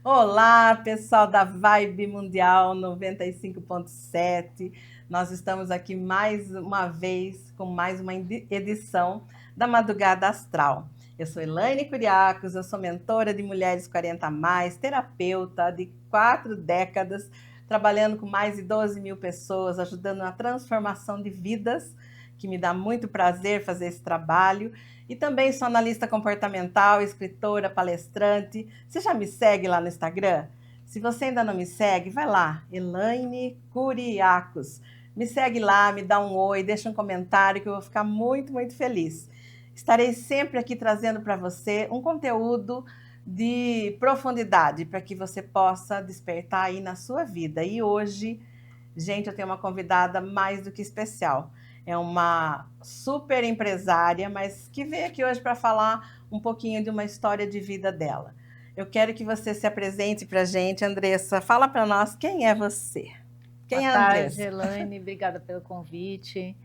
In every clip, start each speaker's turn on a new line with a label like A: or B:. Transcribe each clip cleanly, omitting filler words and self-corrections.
A: Olá, pessoal da Vibe Mundial 95.7. Nós estamos aqui mais uma vez com mais uma edição da Madrugada Astral. Eu sou Elaine Curiacos, eu sou mentora de mulheres 40 a mais, terapeuta de 4 décadas, trabalhando com mais de 12 mil pessoas, ajudando na transformação de vidas, que me dá muito prazer fazer esse trabalho. E também sou analista comportamental, escritora, palestrante. Você já me segue lá no Instagram? Se você ainda não me segue, vai lá, Elaine Curiacos. Me segue lá, me dá um oi, deixa um comentário que eu vou ficar muito, muito feliz. Estarei sempre aqui trazendo para você um conteúdo de profundidade para que você possa despertar aí na sua vida. E hoje, gente, eu tenho uma convidada mais do que especial. É uma super empresária, mas que veio aqui hoje para falar um pouquinho de uma história de vida dela. Eu quero que você se apresente para a gente, Andressa. Fala para nós quem é você.
B: Boa
A: Quem é a
B: tarde,
A: Andressa?
B: Elaine. Obrigada pelo convite.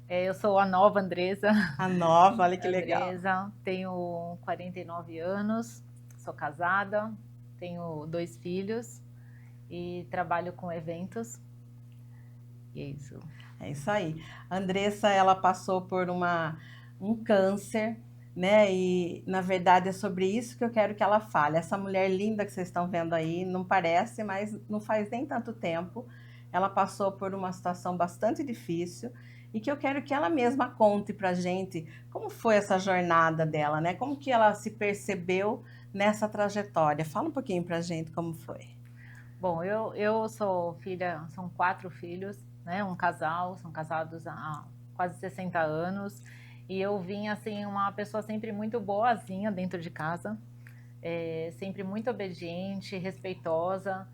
B: Eu sou a nova Andresa.
A: A nova, olha que legal.
B: Andresa, tenho 49 anos, sou casada, tenho 2 filhos e trabalho com eventos. E é isso.
A: É isso aí. A Andressa, ela passou por um câncer, né? E, na verdade, é sobre isso que eu quero que ela fale. Essa mulher linda que vocês estão vendo aí, não parece, mas não faz nem tanto tempo. Ela passou por uma situação bastante difícil e que eu quero que ela mesma conte pra gente como foi essa jornada dela, né? Como que ela se percebeu nessa trajetória. Fala um pouquinho pra gente como foi.
B: Bom, eu sou filha, são 4 filhos, né? Um casal, são casados há quase 60 anos. E eu vim, assim, uma pessoa sempre muito boazinha dentro de casa, sempre muito obediente, respeitosa,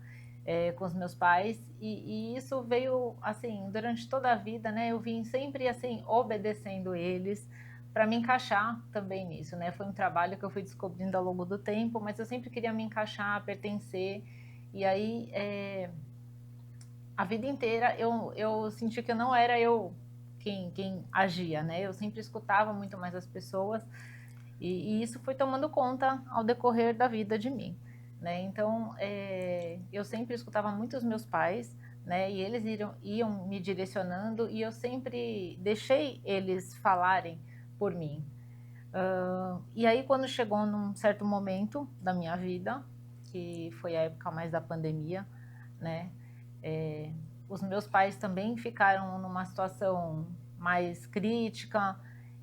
B: com os meus pais, e isso veio assim durante toda a vida, né? Eu vim sempre assim obedecendo eles para me encaixar também nisso, né? Foi um trabalho que eu fui descobrindo ao longo do tempo, mas eu sempre queria me encaixar, pertencer, e aí a vida inteira eu senti que não era eu quem agia, né? Eu sempre escutava muito mais as pessoas e isso foi tomando conta ao decorrer da vida de mim, né? Então, eu sempre escutava muito os meus pais, né? E eles iam me direcionando e eu sempre deixei eles falarem por mim. E aí, quando chegou num certo momento da minha vida, que foi a época mais da pandemia, né? É, os meus pais também ficaram numa situação mais crítica,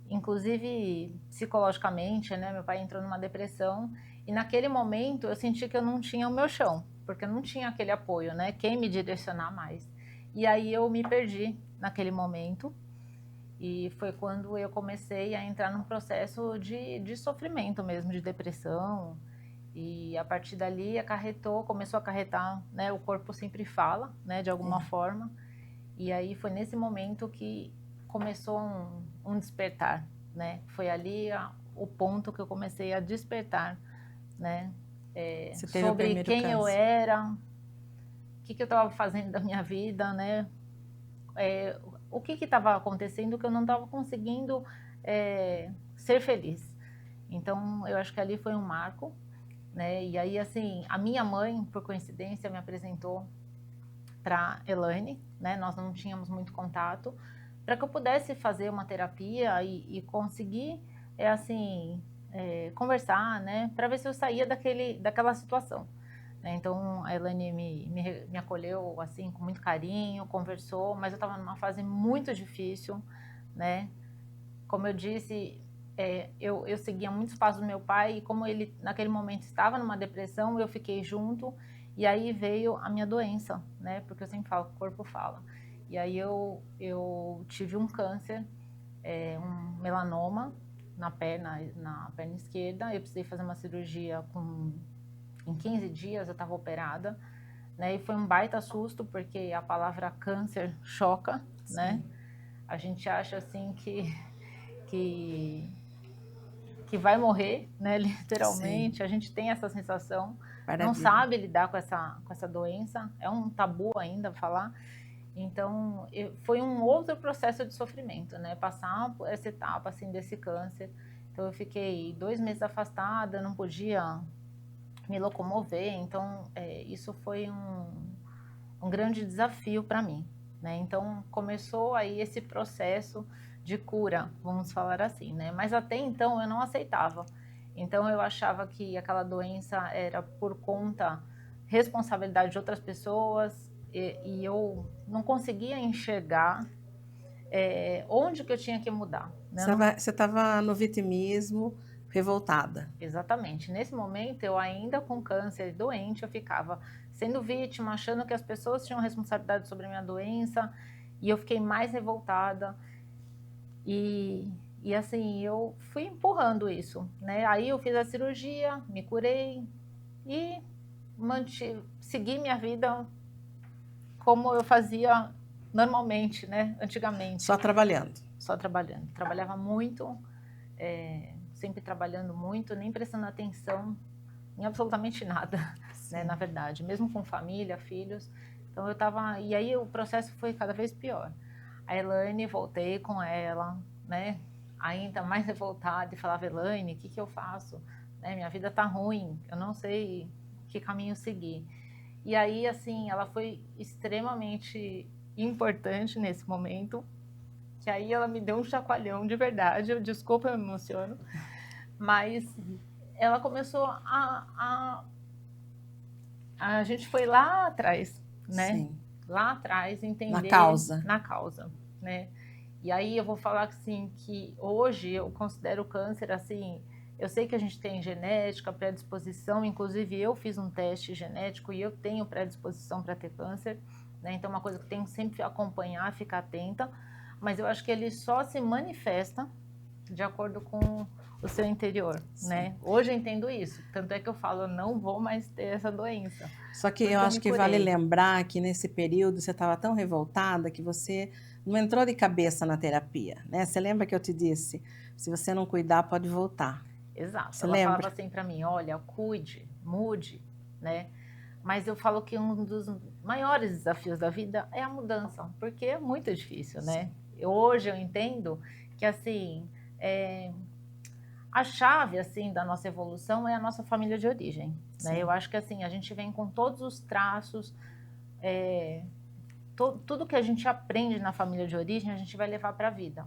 B: inclusive psicologicamente, né? Meu pai entrou numa depressão e naquele momento eu senti que eu não tinha o meu chão, porque eu não tinha aquele apoio, né? Quem me direcionar mais. E aí eu me perdi naquele momento e foi quando eu comecei a entrar num processo de sofrimento mesmo, de depressão. E a partir dali começou a acarretar, né? O corpo sempre fala, né? De alguma forma. E aí foi nesse momento que começou um despertar, né? Foi ali o ponto que eu comecei a despertar, né?
A: Você teve o
B: Sobre
A: primeiro
B: quem eu
A: câncer.
B: era, o que eu estava fazendo da minha vida, né? O que estava acontecendo que eu não estava conseguindo ser feliz. Então, eu acho que ali foi um marco, né? E aí, assim, a minha mãe, por coincidência, me apresentou para Elaine, né? Nós não tínhamos muito contato, para que eu pudesse fazer uma terapia e conseguir, assim, conversar, né? Para ver se eu saía daquela situação. Né? Então a Elaine me acolheu assim com muito carinho, conversou, mas eu estava numa fase muito difícil, né? Como eu disse, eu seguia muitos passos do meu pai e como ele naquele momento estava numa depressão, eu fiquei junto e aí veio a minha doença, né? Porque eu sempre falo, o corpo fala. E aí eu tive um câncer, um melanoma na perna esquerda. Eu precisei fazer uma cirurgia em 15 dias eu estava operada, né? E foi um baita susto porque a palavra câncer choca, né?
A: Sim,
B: A gente acha assim que que vai morrer, né?
A: sim,
B: Literalmente, a gente tem essa sensação, não
A: maravilha.
B: sabe lidar com essa doença, é um tabu ainda falar. Então, foi um outro processo de sofrimento, né? Passar por essa etapa assim desse câncer. Então, eu fiquei 2 meses afastada, não podia me locomover. Então, isso foi um grande desafio para mim, né? Então, começou aí esse processo de cura, vamos falar assim, né? Mas até então eu não aceitava. Então, eu achava que aquela doença era por conta, responsabilidade de outras pessoas, e eu não conseguia enxergar onde que eu tinha que mudar, né?
A: Você estava no vitimismo, revoltada.
B: Exatamente. Nesse momento, eu ainda com câncer, doente, eu ficava sendo vítima, achando que as pessoas tinham responsabilidade sobre a minha doença, e eu fiquei mais revoltada. E assim, eu fui empurrando isso, né? Aí eu fiz a cirurgia, me curei e segui minha vida como eu fazia normalmente, né? Antigamente.
A: Só trabalhando.
B: Só trabalhando. Trabalhava muito, sempre trabalhando muito, nem prestando atenção em absolutamente nada, né, na verdade, mesmo com família, filhos. Então eu tava, e aí o processo foi cada vez pior. A Elaine, voltei com ela, né, ainda mais revoltada, e falava: Elaine, o que eu faço? Né, minha vida tá ruim, eu não sei que caminho seguir. E aí, assim, ela foi extremamente importante nesse momento, que aí ela me deu um chacoalhão de verdade. Desculpa, eu me emociono, mas ela começou a gente foi lá atrás, né?
A: Sim.
B: Lá atrás, entender na causa, né? E aí eu vou falar assim, que hoje eu considero o câncer assim, eu sei que a gente tem genética, predisposição, inclusive eu fiz um teste genético e eu tenho predisposição para ter câncer, né? Então é uma coisa que eu tenho que sempre acompanhar, ficar atenta, mas eu acho que ele só se manifesta de acordo com o seu interior, né? Hoje eu entendo isso, tanto é que eu falo, eu não vou mais ter essa doença.
A: Só que eu acho que vale lembrar que nesse período você estava tão revoltada que você não entrou de cabeça na terapia, né? Você lembra que eu te disse, se você não cuidar, pode voltar.
B: Exato.
A: Você
B: ela
A: lembra?
B: falava assim para mim, olha, cuide, mude, né? Mas eu falo que um dos maiores desafios da vida é a mudança, porque é muito difícil, né? Hoje eu entendo que, assim, a chave, assim, da nossa evolução é a nossa família de origem, né? Eu acho que, assim, a gente vem com todos os traços, tudo que a gente aprende na família de origem, a gente vai levar para a vida.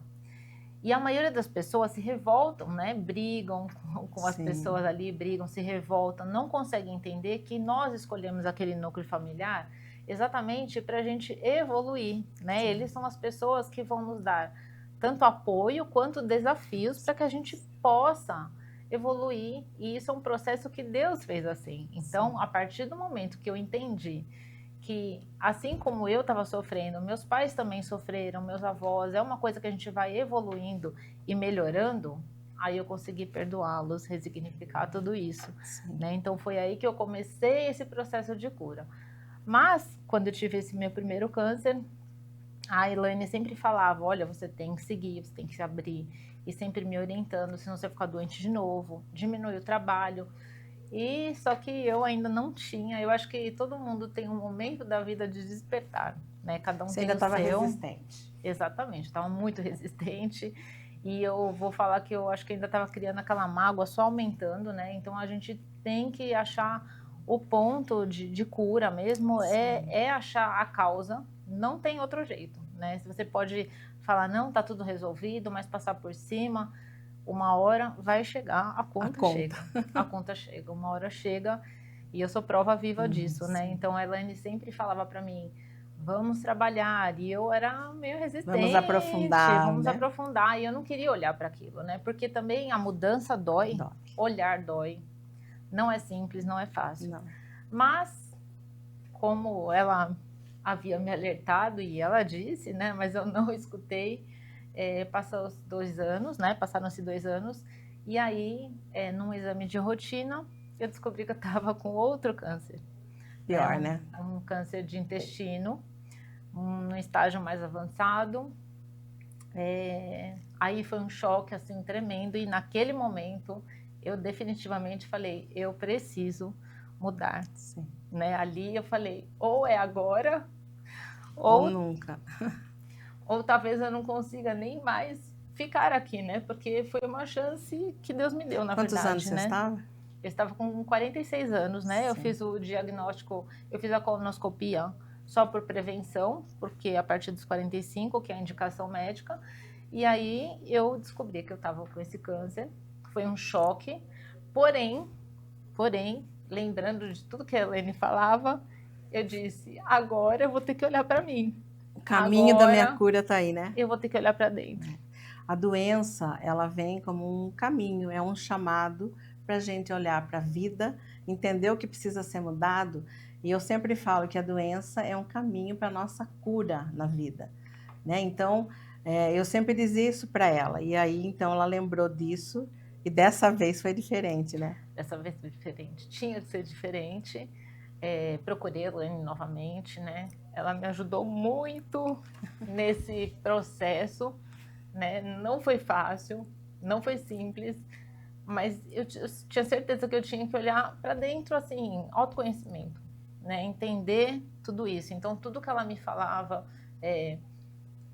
B: E a maioria das pessoas se revoltam, né? Brigam com as pessoas ali, brigam, se revoltam, não conseguem entender que nós escolhemos aquele núcleo familiar exatamente para a gente evoluir, né? Eles são as pessoas que vão nos dar tanto apoio quanto desafios para que a gente possa evoluir. E isso é um processo que Deus fez assim. Então, a partir do momento que eu entendi que, assim como eu estava sofrendo, meus pais também sofreram, meus avós, é uma coisa que a gente vai evoluindo e melhorando, aí eu consegui perdoá-los, ressignificar tudo isso, né? Então foi aí que eu comecei esse processo de cura. Mas, quando eu tive esse meu primeiro câncer, a Elaine sempre falava, olha, você tem que seguir, você tem que se abrir, e sempre me orientando, senão você vai ficar doente de novo, diminui o trabalho. E só que eu ainda não tinha. Eu acho que todo mundo tem um momento da vida de despertar, né? Cada um
A: Você
B: tem
A: ainda
B: o
A: estava
B: seu.
A: resistente.
B: Exatamente, estava muito resistente. E eu vou falar que eu acho que ainda estava criando aquela mágoa, só aumentando, né? Então a gente tem que achar o ponto de cura mesmo, é achar a causa. Não tem outro jeito, né? Se você pode falar, não, tá tudo resolvido, mas passar por cima, uma hora vai chegar, a conta chega. A conta chega, uma hora chega, e eu sou prova viva disso, né? Então a Elaine sempre falava para mim, vamos trabalhar, e eu era meio resistente.
A: Vamos aprofundar,
B: vamos
A: né?
B: aprofundar, e eu não queria olhar para aquilo, né? Porque também a mudança dói, olhar dói. Não é simples, não é fácil.
A: Não.
B: Mas, como ela havia me alertado, e ela disse, né? Mas eu não escutei. Passou os 2 anos, né? Passaram-se 2 anos, e aí, num exame de rotina, eu descobri que eu estava com outro câncer.
A: Pior, né?
B: Um câncer de intestino, num estágio mais avançado. Aí foi um choque, assim, tremendo, e naquele momento, eu definitivamente falei, eu preciso mudar. Né? Ali eu falei, ou é agora,
A: ou nunca.
B: Ou talvez eu não consiga nem mais ficar aqui, né? Porque foi uma chance que Deus me deu, na verdade.
A: Quantos anos você estava?
B: Eu estava com 46 anos, né? Eu
A: Sim.
B: fiz o diagnóstico, eu fiz a colonoscopia só por prevenção, porque a partir dos 45, que é a indicação médica, e aí eu descobri que eu estava com esse câncer. Foi um choque, porém, lembrando de tudo que a Elaine falava, eu disse, agora eu vou ter que olhar para mim.
A: O caminho da minha
B: Agora
A: cura está aí, né?
B: eu vou ter que olhar para dentro.
A: A doença, ela vem como um caminho, é um chamado para a gente olhar para a vida, entender o que precisa ser mudado. E eu sempre falo que a doença é um caminho para a nossa cura na vida, né? Então, eu sempre dizia isso para ela. E aí, então, ela lembrou disso. E dessa vez foi diferente, né?
B: Dessa vez foi diferente. Tinha de ser diferente. Procurei a Elaine novamente, né? Ela me ajudou muito nesse processo, né? Não foi fácil, não foi simples, mas eu tinha certeza que eu tinha que olhar para dentro, assim, autoconhecimento, né? Entender tudo isso. Então, tudo que ela me falava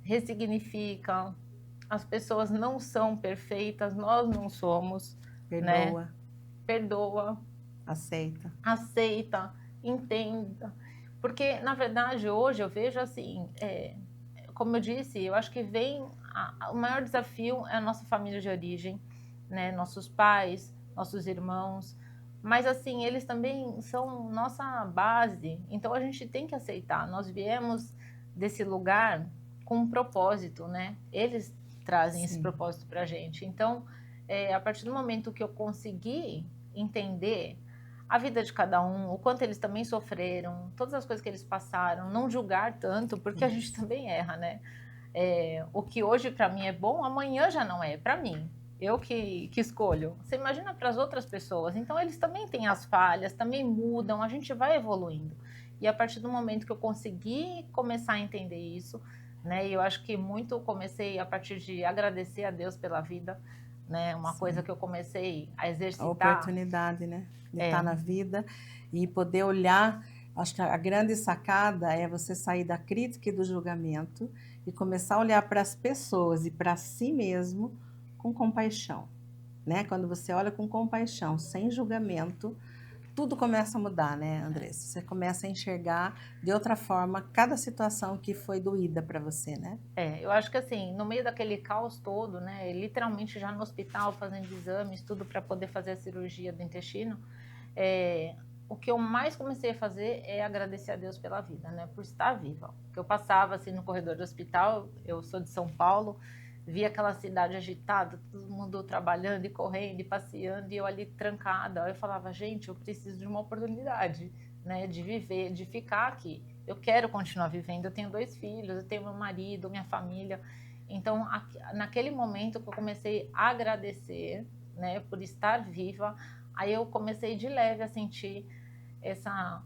B: ressignifica. As pessoas não são perfeitas, nós não somos,
A: Perdoa,
B: né? Perdoa,
A: aceita,
B: entenda. Porque, na verdade, hoje eu vejo assim, como eu disse, eu acho que o maior desafio é a nossa família de origem, né? Nossos pais, nossos irmãos, mas assim, eles também são nossa base, então a gente tem que aceitar. Nós viemos desse lugar com um propósito, né? Eles trazem esse
A: sim.
B: propósito pra gente. Então, a partir do momento que eu consegui entender a vida de cada um, o quanto eles também sofreram, todas as coisas que eles passaram, não julgar tanto, porque a gente também erra, né? O que hoje para mim é bom, amanhã já não é para mim. Eu que escolho. Você imagina para as outras pessoas. Então eles também têm as falhas, também mudam, a gente vai evoluindo. E a partir do momento que eu consegui começar a entender isso, né? E eu acho que muito comecei a partir de agradecer a Deus pela vida, né? Uma
A: Sim.
B: coisa que eu comecei a exercitar.
A: A oportunidade, né? De estar na vida e poder olhar. Acho que a grande sacada é você sair da crítica e do julgamento e começar a olhar para as pessoas e para si mesmo com compaixão, né? Quando você olha com compaixão, sem julgamento, tudo começa a mudar, né, Andressa? Você começa a enxergar de outra forma cada situação que foi doída para você, né?
B: Eu acho que assim, no meio daquele caos todo, né, literalmente já no hospital fazendo exames, tudo para poder fazer a cirurgia do intestino, o que eu mais comecei a fazer é agradecer a Deus pela vida, né, por estar viva. Porque eu passava assim no corredor do hospital, eu sou de São Paulo, via aquela cidade agitada, todo mundo trabalhando e correndo e passeando, e eu ali trancada. Eu falava, gente, eu preciso de uma oportunidade, né, de viver, de ficar aqui. Eu quero continuar vivendo, eu tenho 2 filhos, eu tenho meu marido, minha família. Então, naquele momento que eu comecei a agradecer, né, por estar viva, aí eu comecei de leve a sentir essa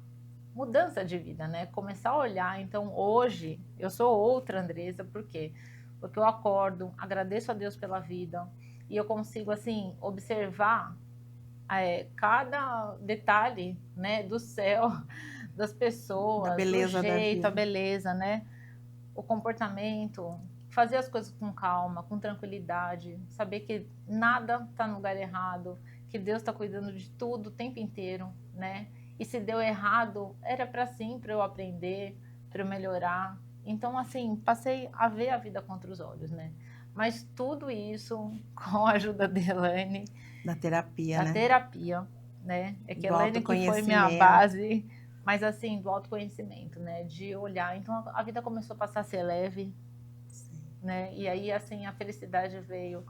B: mudança de vida, né? Começar a olhar. Então, hoje, eu sou outra Andressa, por quê? Porque eu acordo, agradeço a Deus pela vida e eu consigo, assim, observar cada detalhe, né, do céu, das pessoas,
A: Da beleza
B: do
A: da
B: jeito, a
A: vida.
B: beleza, né? O comportamento, fazer as coisas com calma, com tranquilidade, saber que nada está no lugar errado, que Deus está cuidando de tudo o tempo inteiro, né? E se deu errado, era para sim, para eu aprender, para eu melhorar. Então, assim, passei a ver a vida com outros olhos, né? Mas tudo isso com a ajuda de Elaine,
A: Da terapia,
B: da
A: né?
B: terapia, né? É que
A: Do
B: Elaine que foi minha
A: autoconhecimento.
B: base, mas assim, do autoconhecimento, né? De olhar. Então a vida começou a passar a ser leve,
A: Sim.
B: né? E aí, assim, a felicidade veio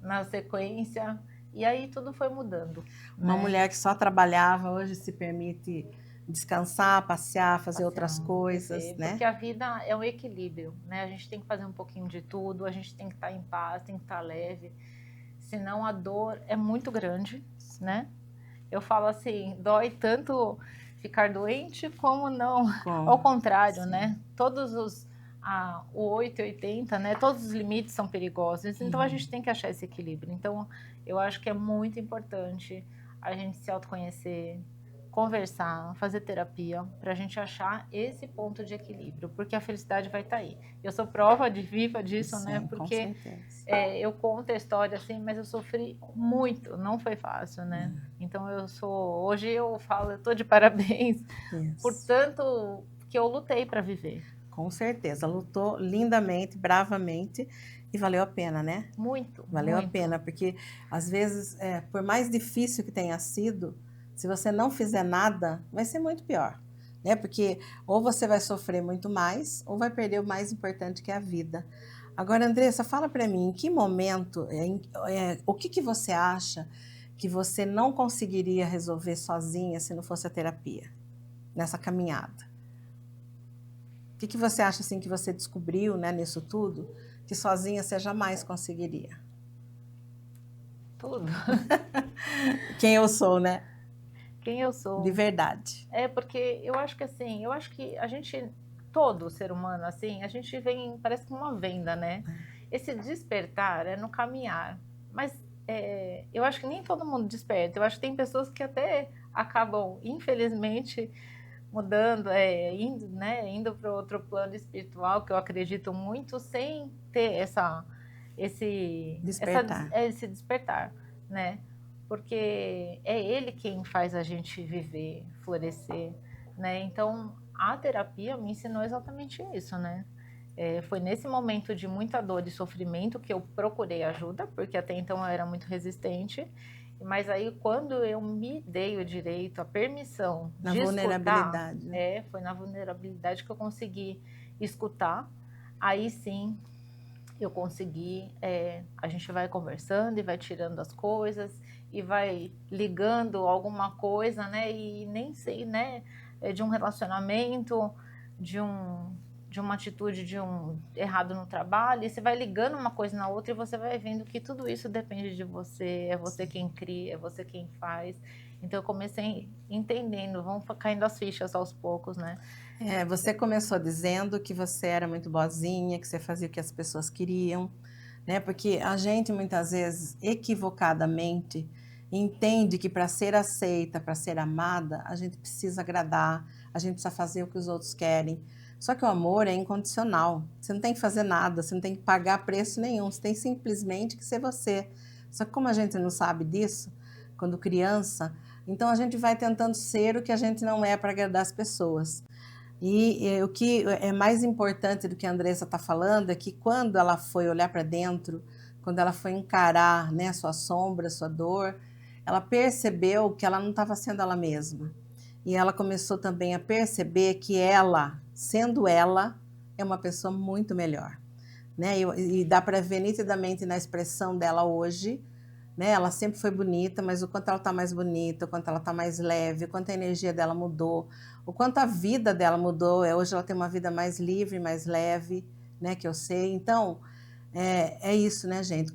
B: na sequência, e aí tudo foi mudando.
A: Uma
B: né?
A: mulher que só trabalhava, hoje se permite descansar, passear, fazer outras coisas, né?
B: Porque a vida é um equilíbrio, né? A gente tem que fazer um pouquinho de tudo, a gente tem que estar em paz, tem que estar leve, senão a dor é muito grande, né? Eu falo assim, dói tanto ficar doente como não, ao contrário,
A: Sim.
B: né? O 880, né? Todos os limites são perigosos, então a gente tem que achar esse equilíbrio. Então, eu acho que é muito importante a gente se autoconhecer, conversar, fazer terapia, para a gente achar esse ponto de equilíbrio, porque a felicidade vai estar aí. Eu sou prova viva disso,
A: Sim,
B: né?
A: com
B: Porque
A: certeza.
B: eu conto a história assim, mas eu sofri muito, não foi fácil, né? Então hoje eu falo, eu tô de parabéns por
A: Isso.
B: tanto que eu lutei para viver.
A: Com certeza, lutou lindamente, bravamente e valeu a pena, né?
B: Muito,
A: Valeu a
B: muito.
A: pena, porque às vezes, por mais difícil que tenha sido, se você não fizer nada, vai ser muito pior, né? Porque ou você vai sofrer muito mais, ou vai perder o mais importante que é a vida. Agora, Andressa, fala para mim, em que momento, o que que você acha que você não conseguiria resolver sozinha se não fosse a terapia, nessa caminhada? O que que você acha assim que você descobriu, né, nisso tudo, que sozinha você jamais conseguiria?
B: Tudo.
A: Quem eu sou, né?
B: Quem eu
A: De
B: sou.
A: verdade.
B: Porque eu acho que assim, eu acho que a gente, todo ser humano, assim, a gente vem, parece que uma venda, né? Esse despertar é no caminhar. Mas eu acho que nem todo mundo desperta. Eu acho que tem pessoas que até acabam, infelizmente, mudando, indo, né? Indo para outro plano espiritual, que eu acredito muito, sem ter
A: Despertar.
B: esse despertar, né? Porque é ele quem faz a gente viver, florescer, né? Então, a terapia me ensinou exatamente isso, né? Foi nesse momento de muita dor e sofrimento que eu procurei ajuda, porque até então eu era muito resistente. Mas aí, quando eu me dei o direito, a permissão
A: Na
B: de escutar,
A: vulnerabilidade, né?
B: foi na vulnerabilidade que eu consegui escutar. Aí sim, eu consegui, a gente vai conversando e vai tirando as coisas e vai ligando alguma coisa, né? E nem sei, né? De um relacionamento, de um de uma atitude de um errado no trabalho, e você vai ligando uma coisa na outra e você vai vendo que tudo isso depende de você, é você quem cria, é você quem faz. Então eu comecei entendendo, vão caindo as fichas aos poucos, né?
A: Você começou dizendo que você era muito boazinha, que você fazia o que as pessoas queriam, né? Porque a gente muitas vezes, equivocadamente, entende que para ser aceita, para ser amada, a gente precisa agradar, a gente precisa fazer o que os outros querem. Só que o amor é incondicional. Você não tem que fazer nada, você não tem que pagar preço nenhum, você tem simplesmente que ser você. Só que como a gente não sabe disso, quando criança, então a gente vai tentando ser o que a gente não é para agradar as pessoas. O que é mais importante do que a Andressa está falando é que quando ela foi olhar para dentro, quando ela foi encarar, né, sua sombra, sua dor, ela percebeu que ela não estava sendo ela mesma. E ela começou também a perceber que ela, sendo ela, é uma pessoa muito melhor, né? E dá para ver nitidamente na expressão dela hoje, né? Ela sempre foi bonita, mas o quanto ela está mais bonita, o quanto ela está mais leve, o quanto a energia dela mudou, o quanto a vida dela mudou. Hoje ela tem uma vida mais livre, mais leve, né? Que eu sei. Então, é isso, né, gente?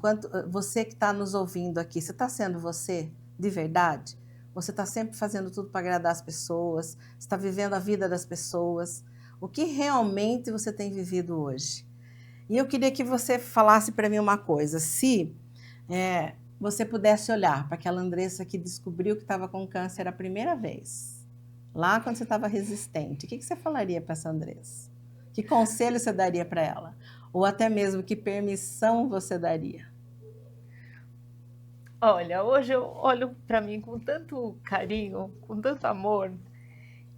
A: Você que está nos ouvindo aqui, você está sendo você de verdade? Você está sempre fazendo tudo para agradar as pessoas? Está vivendo a vida das pessoas? O que realmente você tem vivido hoje? E eu queria que você falasse para mim uma coisa. Se você pudesse olhar para aquela Andressa que descobriu que estava com câncer a primeira vez, lá quando você estava resistente, o que você falaria para essa Andressa? Que conselho você daria para ela? Ou até mesmo que permissão você daria?
B: Olha, hoje eu olho para mim com tanto carinho, com tanto amor,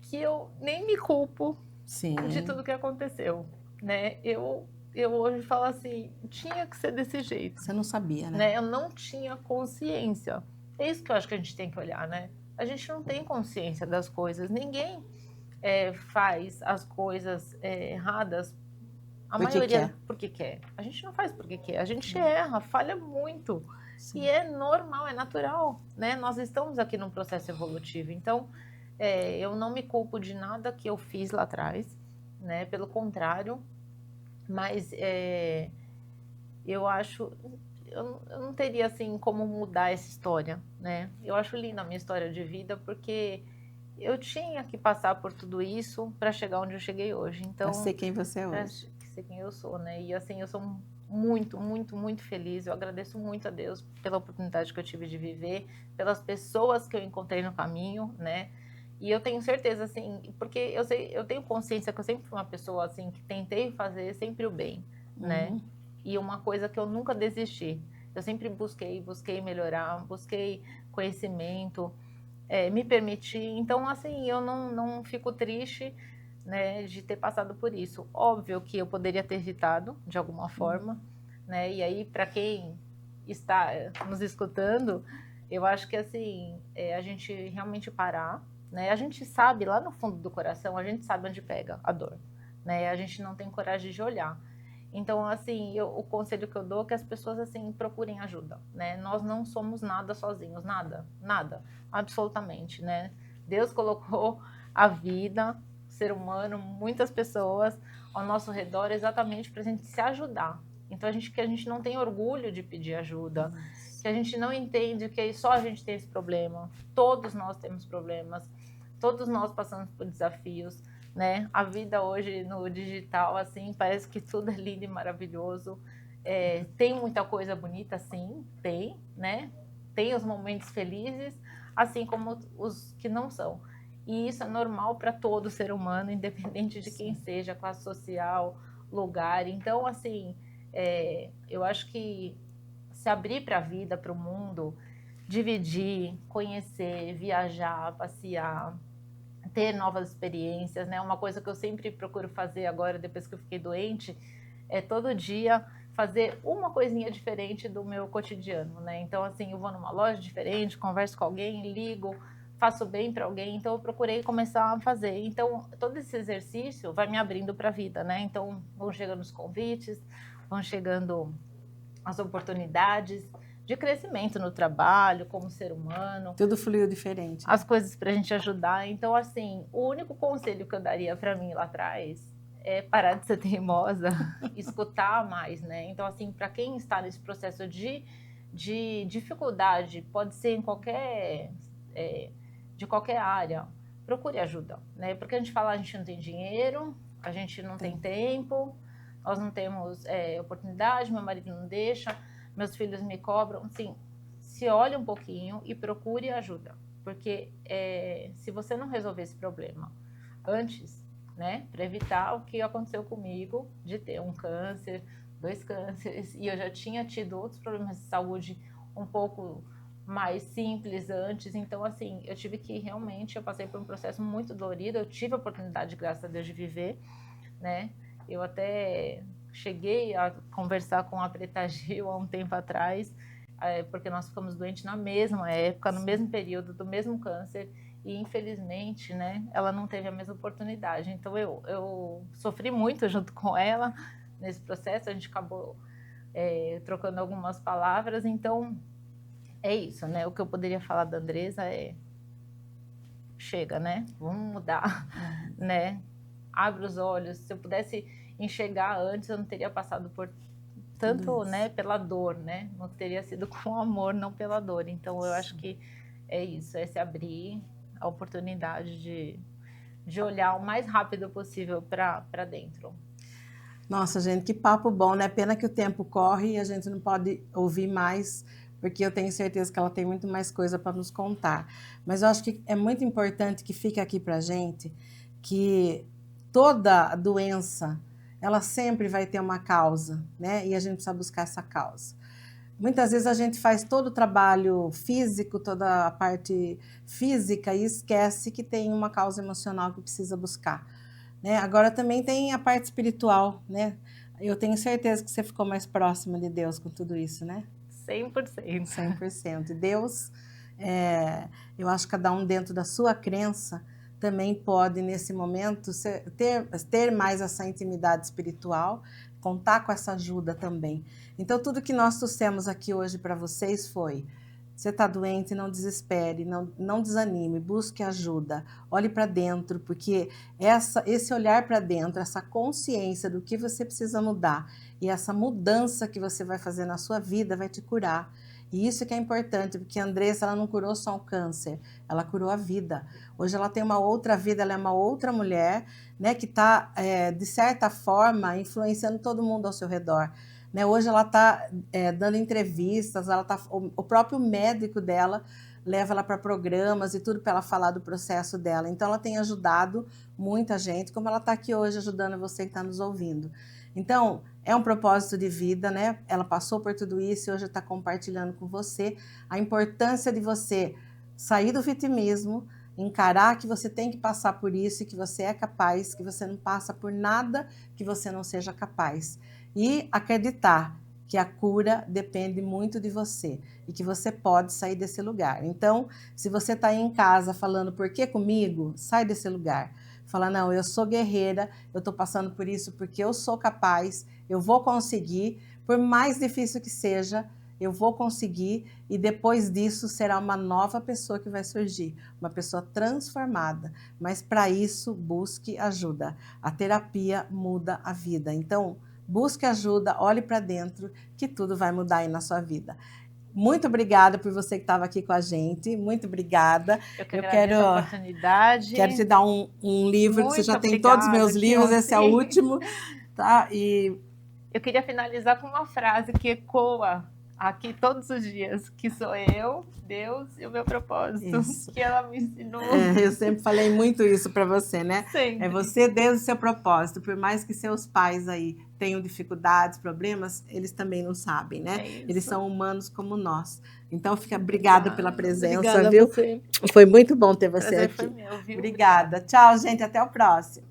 B: que eu nem me culpo de
A: Sim,
B: tudo que aconteceu, né? Eu hoje falo assim, tinha que ser desse jeito,
A: você não sabia, né?
B: né? Eu não tinha consciência. É isso que eu acho que a gente tem que olhar, né? A gente não tem consciência das coisas. Ninguém faz as coisas erradas, a
A: Porque
B: maioria
A: quer.
B: porque quer. A gente não faz porque quer. A gente erra, falha muito.
A: Sim.
B: E é normal, é natural, né? Nós estamos aqui num processo evolutivo. Então, eu não me culpo de nada que eu fiz lá atrás, né? Pelo contrário, mas eu acho, eu não teria assim como mudar essa história, né? Eu acho linda a minha história de vida porque eu tinha que passar por tudo isso para chegar onde eu cheguei hoje.
A: Para
B: Então,
A: ser quem você é
B: para
A: hoje.
B: ser quem eu sou, né? E assim, eu sou muito, muito, muito feliz. Eu agradeço muito a Deus pela oportunidade que eu tive de viver, pelas pessoas que eu encontrei no caminho, né? E eu tenho certeza, assim, porque eu sei, eu tenho consciência que eu sempre fui uma pessoa, assim, que tentei fazer sempre o bem, né?
A: Uhum.
B: E uma coisa que eu nunca desisti. Eu sempre busquei melhorar, busquei conhecimento, me permitir. Então, assim, eu não fico triste, né, de ter passado por isso. Óbvio que eu poderia ter evitado, de alguma forma, né? E aí, para quem está nos escutando, eu acho que, assim, a gente realmente parar, né? A gente sabe, lá no fundo do coração, a gente sabe onde pega a dor, né? A gente não tem coragem de olhar. Então, assim, o conselho que eu dou é que as pessoas, assim, procurem ajuda, né? Nós não somos nada sozinhos, nada, nada, absolutamente, né? Deus colocou a vida, o ser humano, muitas pessoas ao nosso redor exatamente para a gente se ajudar. Então, que a gente não tem orgulho de pedir ajuda, que a gente não entende que só a gente tem esse problema. Todos nós temos problemas, todos nós passamos por desafios, né? A vida hoje no digital, assim, parece que tudo é lindo e maravilhoso. Tem muita coisa bonita, sim, tem, né? Tem os momentos felizes, assim como os que não são. E isso é normal para todo ser humano, independente de quem seja, classe social, lugar. Então, assim, eu acho que se abrir para a vida, para o mundo, dividir, conhecer, viajar, passear, ter novas experiências, né? Uma coisa que eu sempre procuro fazer agora, depois que eu fiquei doente, é todo dia fazer uma coisinha diferente do meu cotidiano, né? Então, assim, eu vou numa loja diferente, converso com alguém, ligo, faço bem para alguém, então eu procurei começar a fazer. Então, todo esse exercício vai me abrindo para a vida, né? Então, vão chegando os convites, vão chegando as oportunidades de crescimento no trabalho, como ser humano,
A: Tudo fluiu diferente.
B: as coisas para a gente ajudar. Então, assim, o único conselho que eu daria para mim lá atrás é parar de ser teimosa, escutar mais, né? Então, assim, para quem está nesse processo de dificuldade, pode ser em qualquer, de qualquer área, procure ajuda, né? Porque a gente fala, a gente não tem dinheiro, a gente não tem tempo, nós não temos oportunidade, meu marido não deixa, meus filhos me cobram, assim, se olhe um pouquinho e procure ajuda, porque se você não resolver esse problema antes, né, para evitar o que aconteceu comigo, de ter um câncer, 2 cânceres, e eu já tinha tido outros problemas de saúde um pouco mais simples antes, então assim, eu tive que realmente, eu passei por um processo muito dolorido, eu tive a oportunidade, graças a Deus, de viver, né, eu até cheguei a conversar com a Preta Gil há um tempo atrás, porque nós ficamos doentes na mesma época, no mesmo período, do mesmo câncer, e infelizmente, né, ela não teve a mesma oportunidade. Então eu sofri muito junto com ela nesse processo, a gente acabou trocando algumas palavras, então é isso, né? O que eu poderia falar da Andresa chega, né? Vamos mudar, né? Abre os olhos. Se eu pudesse enxergar antes, eu não teria passado por tanto, né, pela dor, né? Não teria sido com amor, não pela dor. Então eu acho que é isso, é se abrir a oportunidade de olhar o mais rápido possível para dentro.
A: Nossa, gente, que papo bom, né? Pena que o tempo corre e a gente não pode ouvir mais, porque eu tenho certeza que ela tem muito mais coisa para nos contar. Mas eu acho que é muito importante que fique aqui para a gente que toda doença, ela sempre vai ter uma causa, né? E a gente precisa buscar essa causa. Muitas vezes a gente faz todo o trabalho físico, toda a parte física e esquece que tem uma causa emocional que precisa buscar, né? Agora também tem a parte espiritual, né? Eu tenho certeza que você ficou mais próxima de Deus com tudo isso, né?
B: 100%.
A: 100%. Deus, eu acho que cada um dentro da sua crença também pode, nesse momento, ter mais essa intimidade espiritual, contar com essa ajuda também. Então, tudo que nós trouxemos aqui hoje para vocês foi: você está doente, não desespere, não desanime, busque ajuda, olhe para dentro, porque esse olhar para dentro, essa consciência do que você precisa mudar e essa mudança que você vai fazer na sua vida vai te curar. E isso que é importante, porque a Andressa, ela não curou só o câncer, ela curou a vida. Hoje ela tem uma outra vida, ela é uma outra mulher, né, que está, de certa forma, influenciando todo mundo ao seu redor. Né? Hoje ela está dando entrevistas, o próprio médico dela leva ela para programas e tudo para ela falar do processo dela. Então, ela tem ajudado muita gente, como ela está aqui hoje ajudando você que está nos ouvindo. Então, é um propósito de vida, né? Ela passou por tudo isso e hoje está compartilhando com você a importância de você sair do vitimismo, encarar que você tem que passar por isso e que você é capaz, que você não passa por nada que você não seja capaz. E acreditar que a cura depende muito de você e que você pode sair desse lugar. Então, se você está aí em casa falando, por que comigo? Sai desse lugar. Fala, não, eu sou guerreira, eu estou passando por isso porque eu sou capaz, eu vou conseguir, por mais difícil que seja, eu vou conseguir, e depois disso será uma nova pessoa que vai surgir, uma pessoa transformada. Mas para isso, busque ajuda. A terapia muda a vida. Então, busque ajuda, olhe para dentro, que tudo vai mudar aí na sua vida. Muito obrigada por você que estava aqui com a gente. Muito obrigada.
B: Eu quero a oportunidade.
A: Quero te dar um livro,
B: Muito
A: que você já tem
B: obrigada,
A: todos os meus livros, esse é o último. Tá? E
B: eu queria finalizar com uma frase que ecoa aqui todos os dias, que sou eu, Deus e o meu propósito, isso. Que ela me ensinou.
A: Eu sempre falei muito isso para você, né?
B: Sempre.
A: É você, Deus e o seu propósito. Por mais que seus pais aí tenham dificuldades, problemas, eles também não sabem, né? Eles são humanos como nós. Então, obrigada pela presença,
B: obrigada,
A: viu?
B: Você.
A: Foi muito bom ter você
B: Prazer
A: aqui.
B: foi meu, viu?
A: Obrigada. Tchau, gente. Até o próximo.